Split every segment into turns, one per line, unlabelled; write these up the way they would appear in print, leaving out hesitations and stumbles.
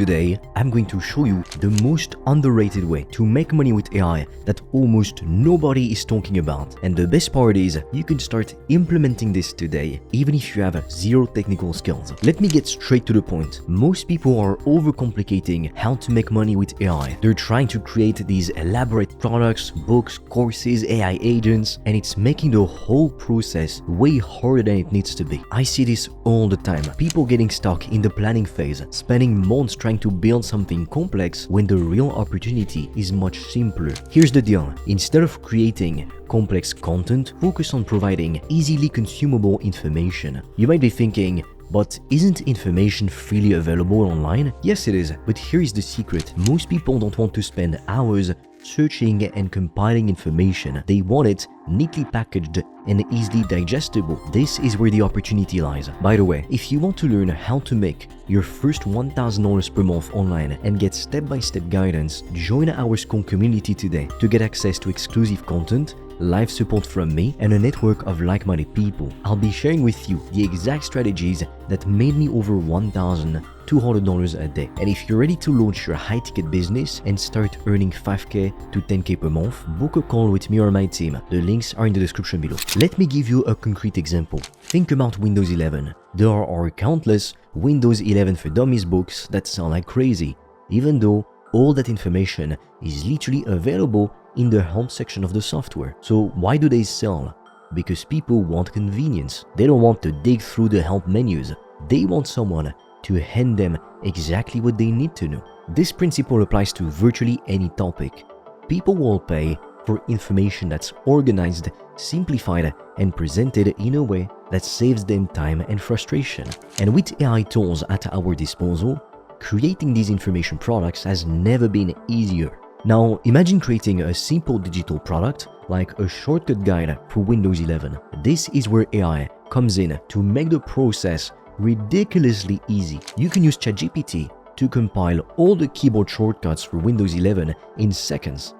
Today, I'm going to show you the most underrated way to make money with AI that almost nobody is talking about. And the best part is, you can start implementing this today, even if you have zero technical skills. Let me get straight to the point. Most people are overcomplicating how to make money with AI. They're trying to create these elaborate products, books, courses, AI agents, and it's making the whole process way harder than it needs to be. I see this all the time. People getting stuck in the planning phase, spending months trying to build something complex when the real opportunity is much simpler. Here's the deal. Instead of creating complex content, focus on providing easily consumable information. You might be thinking, but isn't information freely available online? Yes, it is, but here is the secret. Most people don't want to spend hours searching and compiling information. They want it neatly packaged and easily digestible. This is where the opportunity lies. By the way, if you want to learn how to make your first $1,000 per month online and get step-by-step guidance, join our Scrum community today to get access to exclusive content, live support from me, and a network of like-minded people. I'll be sharing with you the exact strategies that made me over $1,200 a day. And if you're ready to launch your high-ticket business and start earning 5K to 10K per month, book a call with me or my team. The links are in the description below. Let me give you a concrete example. Think about Windows 11. There are countless Windows 11 for Dummies books that sound like crazy, even though all that information is literally available in the help section of the software. So why do they sell? Because people want convenience. They don't want to dig through the help menus. They want someone to hand them exactly what they need to know. This principle applies to virtually any topic. People will pay for information that's organized, simplified, and presented in a way that saves them time and frustration. And with AI tools at our disposal, creating these information products has never been easier. Now, imagine creating a simple digital product like a shortcut guide for Windows 11. This is where AI comes in to make the process ridiculously easy. You can use ChatGPT to compile all the keyboard shortcuts for Windows 11 in seconds.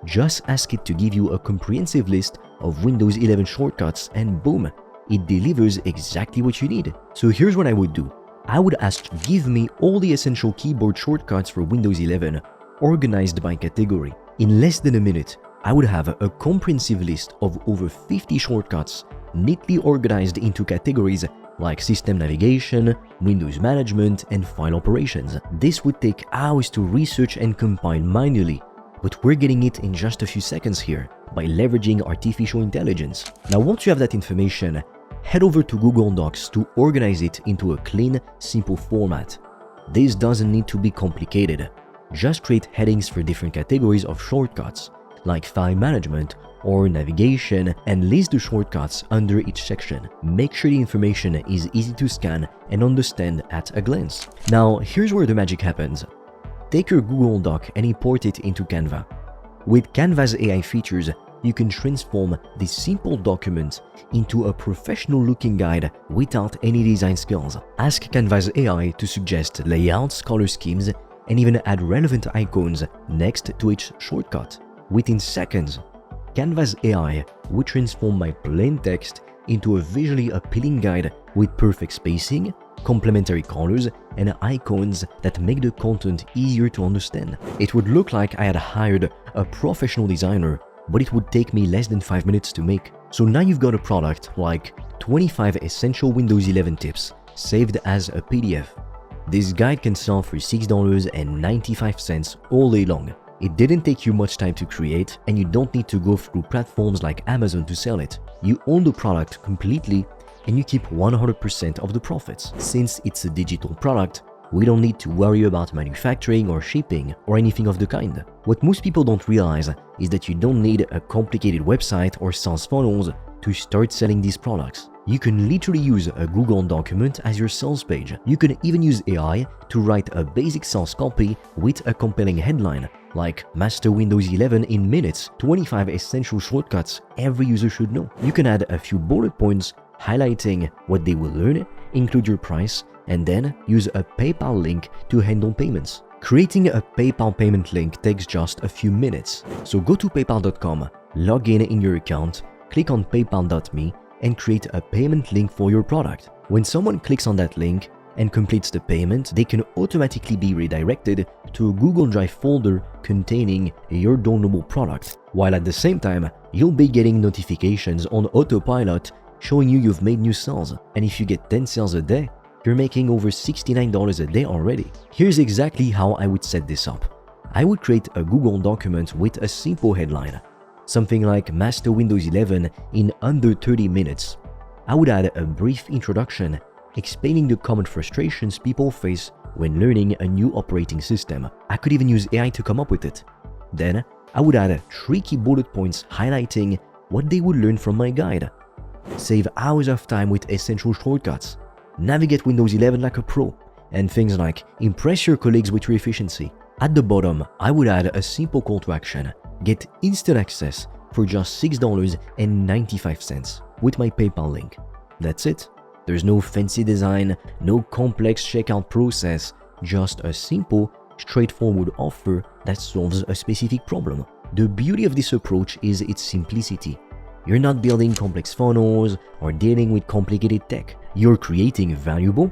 Just ask it to give you a comprehensive list of Windows 11 shortcuts and boom, it delivers exactly what you need. So here's what I would do. I would ask, give me all the essential keyboard shortcuts for Windows 11 organized by category. In less than a minute, I would have a comprehensive list of over 50 shortcuts neatly organized into categories like system navigation, Windows management, and file operations. This would take hours to research and compile manually, but we're getting it in just a few seconds here by leveraging artificial intelligence. Now, once you have that information, head over to Google Docs to organize it into a clean, simple format. This doesn't need to be complicated. Just create headings for different categories of shortcuts, like file management or navigation, and list the shortcuts under each section. Make sure the information is easy to scan and understand at a glance. Now, here's where the magic happens. Take your Google Doc and import it into Canva. With Canva's AI features, you can transform this simple document into a professional-looking guide without any design skills. Ask Canva's AI to suggest layouts, color schemes, and even add relevant icons next to each shortcut. Within seconds, Canva's AI would transform my plain text into a visually appealing guide with perfect spacing, complementary colors, and icons that make the content easier to understand. It would look like I had hired a professional designer, but it would take me less than 5 minutes to make. So now you've got a product like 25 essential Windows 11 tips saved as a PDF. This guide can sell for $6.95 all day long. It didn't take you much time to create, and you don't need to go through platforms like Amazon to sell it. You own the product completely, and you keep 100% of the profits. Since it's a digital product, we don't need to worry about manufacturing or shipping or anything of the kind. What most people don't realize is that you don't need a complicated website or sales funnels to start selling these products. You can literally use a Google document as your sales page. You can even use AI to write a basic sales copy with a compelling headline, like Master Windows 11 in minutes, 25 essential shortcuts every user should know. You can add a few bullet points highlighting what they will learn, include your price, and then use a PayPal link to handle payments. Creating a PayPal payment link takes just a few minutes. So go to paypal.com, log in your account, click on paypal.me, and create a payment link for your product. When someone clicks on that link and completes the payment, they can automatically be redirected to a Google Drive folder containing your downloadable product, while at the same time, you'll be getting notifications on autopilot showing you've made new sales. And if you get 10 sales a day, you're making over $69 a day already. Here's exactly how I would set this up. I would create a Google document with a simple headline, something like Master Windows 11 in under 30 minutes. I would add a brief introduction explaining the common frustrations people face when learning a new operating system. I could even use AI to come up with it. Then, I would add 3 key bullet points highlighting what they would learn from my guide. Save hours of time with essential shortcuts. Navigate Windows 11 like a pro. And things like impress your colleagues with your efficiency. At the bottom, I would add a simple call to action. Get instant access for just $6.95 with my PayPal link. That's it. There's no fancy design, no complex checkout process, just a simple, straightforward offer that solves a specific problem. The beauty of this approach is its simplicity. You're not building complex funnels or dealing with complicated tech. You're creating valuable,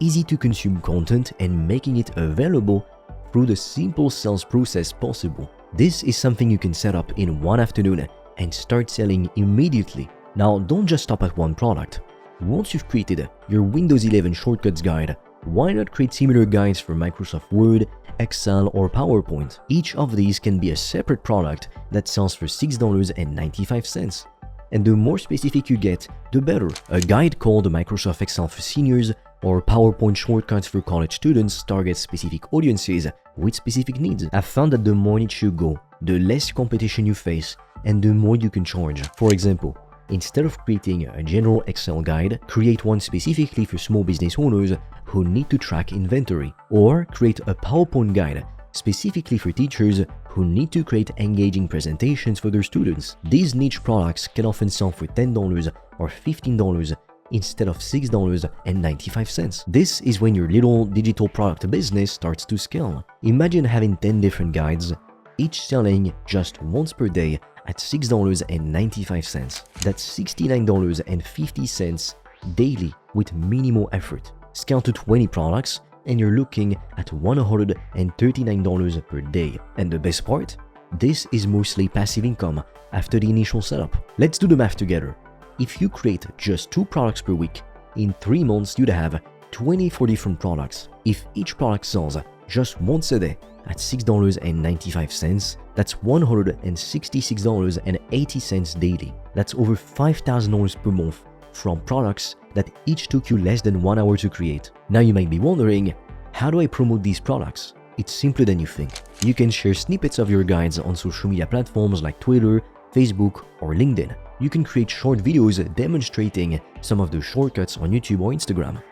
easy to consume content and making it available through the simple sales process possible. This is something you can set up in one afternoon and start selling immediately. Now, don't just stop at one product. Once you've created your Windows 11 shortcuts guide, why not create similar guides for Microsoft Word, Excel, or PowerPoint? Each of these can be a separate product that sells for $6.95. And the more specific you get, the better. A guide called Microsoft Excel for Seniors or PowerPoint Shortcuts for College Students targets specific audiences with specific needs. I've found that the more niche you go, the less competition you face, and the more you can charge. For example, instead of creating a general Excel guide, create one specifically for small business owners who need to track inventory, or create a PowerPoint guide specifically for teachers who need to create engaging presentations for their students. These niche products can often sell for $10 or $15 instead of $6.95. This is when your little digital product business starts to scale. Imagine having 10 different guides, each selling just once per day at $6.95. That's $69.50 daily with minimal effort. Scale to 20 products and you're looking at $139 per day. And the best part? This is mostly passive income after the initial setup. Let's do the math together. If you create just 2 products per week, in 3 months you'd have 24 different products. If each product sells just once a day at $6.95, that's $166.80 daily. That's over $5,000 per month from products that each took you less than 1 hour to create. Now you might be wondering, how do I promote these products? It's simpler than you think. You can share snippets of your guides on social media platforms like Twitter, Facebook, or LinkedIn. You can create short videos demonstrating some of the shortcuts on YouTube or Instagram,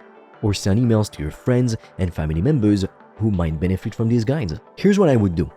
or send emails to your friends and family members who might benefit from these guides. Here's what I would do.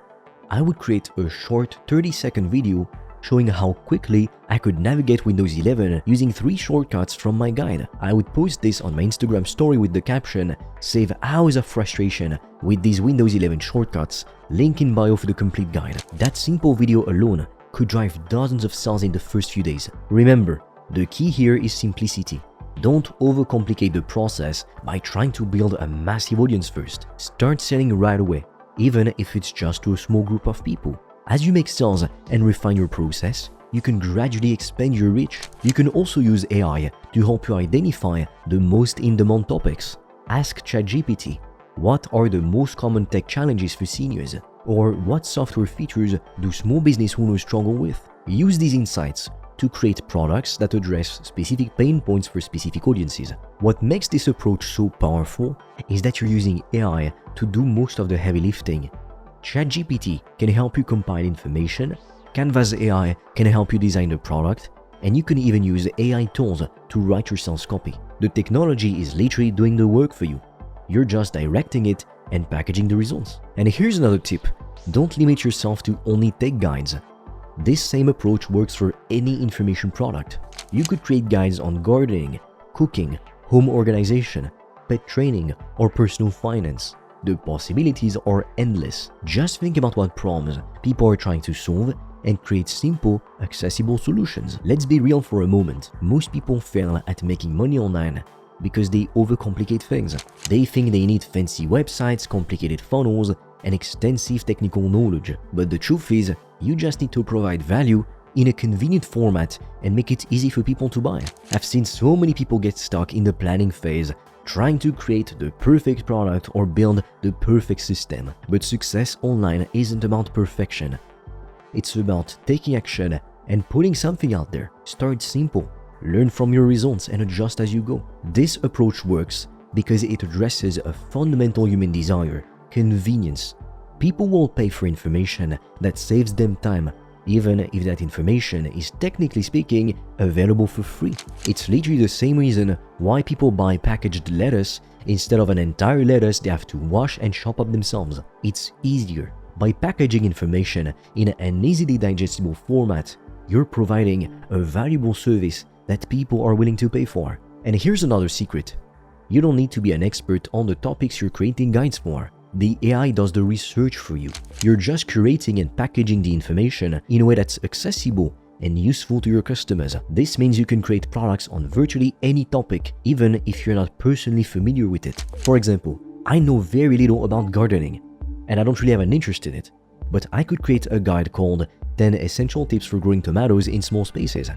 I would create a short 30-second video showing how quickly I could navigate Windows 11 using 3 shortcuts from my guide. I would post this on my Instagram story with the caption, "Save hours of frustration with these Windows 11 shortcuts, link in bio for the complete guide." That simple video alone could drive dozens of sales in the first few days. Remember, the key here is simplicity. Don't overcomplicate the process by trying to build a massive audience first. Start selling right away, even if it's just to a small group of people. As you make sales and refine your process, you can gradually expand your reach. You can also use AI to help you identify the most in-demand topics. Ask ChatGPT, what are the most common tech challenges for seniors? Or what software features do small business owners struggle with? Use these insights to create products that address specific pain points for specific audiences. What makes this approach so powerful is that you're using AI to do most of the heavy lifting. ChatGPT can help you compile information, Canvas AI can help you design the product, and you can even use AI tools to write your sales copy. The technology is literally doing the work for you. You're just directing it and packaging the results. And here's another tip. Don't limit yourself to only tech guides. This same approach works for any information product. You could create guides on gardening, cooking, home organization, pet training, or personal finance. The possibilities are endless. Just think about what problems people are trying to solve and create simple, accessible solutions. Let's be real for a moment. Most people fail at making money online because they overcomplicate things. They think they need fancy websites, complicated funnels, and extensive technical knowledge. But the truth is, you just need to provide value in a convenient format and make it easy for people to buy. I've seen so many people get stuck in the planning phase, trying to create the perfect product or build the perfect system. But success online isn't about perfection. It's about taking action and putting something out there. Start simple, learn from your results, and adjust as you go. This approach works because it addresses a fundamental human desire: convenience. People will pay for information that saves them time, even if that information is technically speaking available for free. It's literally the same reason why people buy packaged lettuce instead of an entire lettuce they have to wash and chop up themselves. It's easier. By packaging information in an easily digestible format, you're providing a valuable service that people are willing to pay for. And here's another secret. You don't need to be an expert on the topics you're creating guides for. The AI does the research for you. You're just curating and packaging the information in a way that's accessible and useful to your customers. This means you can create products on virtually any topic, even if you're not personally familiar with it. For example, I know very little about gardening, and I don't really have an interest in it, but I could create a guide called 10 Essential Tips for Growing Tomatoes in Small Spaces.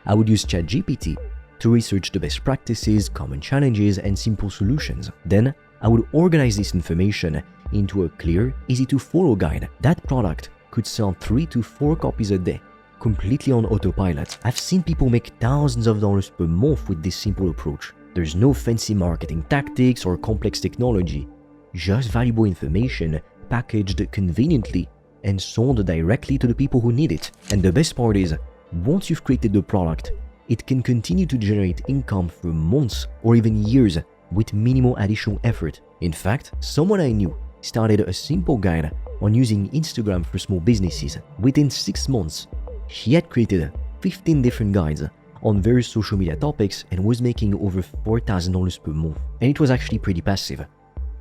I would use ChatGPT to research the best practices, common challenges, and simple solutions. Then, I would organize this information into a clear, easy-to-follow guide. That product could sell 3 to 4 copies a day, completely on autopilot. I've seen people make thousands of dollars per month with this simple approach. There's no fancy marketing tactics or complex technology, just valuable information packaged conveniently and sold directly to the people who need it. And the best part is, once you've created the product, it can continue to generate income for months or even years with minimal additional effort. In fact, someone I knew started a simple guide on using Instagram for small businesses. Within 6 months, she had created 15 different guides on various social media topics and was making over $4,000 per month. And it was actually pretty passive.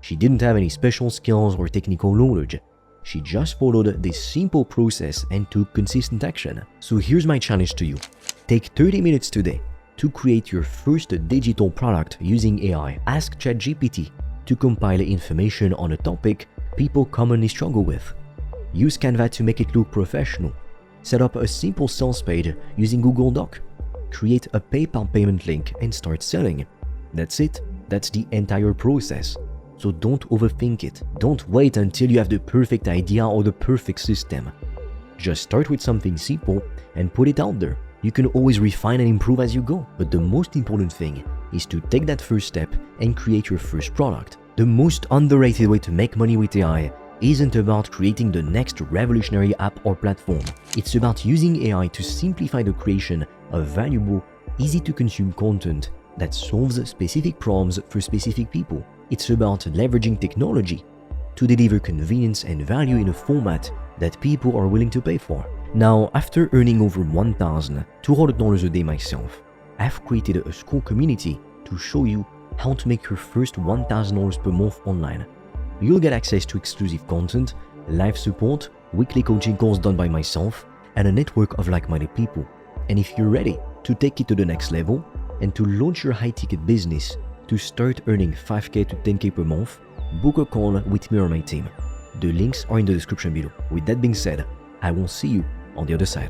She didn't have any special skills or technical knowledge. She just followed this simple process and took consistent action. So here's my challenge to you. Take 30 minutes today to create your first digital product using AI. Ask ChatGPT to compile information on a topic people commonly struggle with. Use Canva to make it look professional. Set up a simple sales page using Google Doc. Create a PayPal payment link and start selling. That's it. That's the entire process. So don't overthink it. Don't wait until you have the perfect idea or the perfect system. Just start with something simple and put it out there. You can always refine and improve as you go, but the most important thing is to take that first step and create your first product. The most underrated way to make money with AI isn't about creating the next revolutionary app or platform. It's about using AI to simplify the creation of valuable, easy-to-consume content that solves specific problems for specific people. It's about leveraging technology to deliver convenience and value in a format that people are willing to pay for. Now, after earning over $1,200 a day myself, I've created a school community to show you how to make your first $1,000 per month online. You'll get access to exclusive content, live support, weekly coaching calls done by myself, and a network of like-minded people. And if you're ready to take it to the next level and to launch your high-ticket business to start earning $5K to $10K per month, book a call with me or my team. The links are in the description below. With that being said, I will see you on the other side.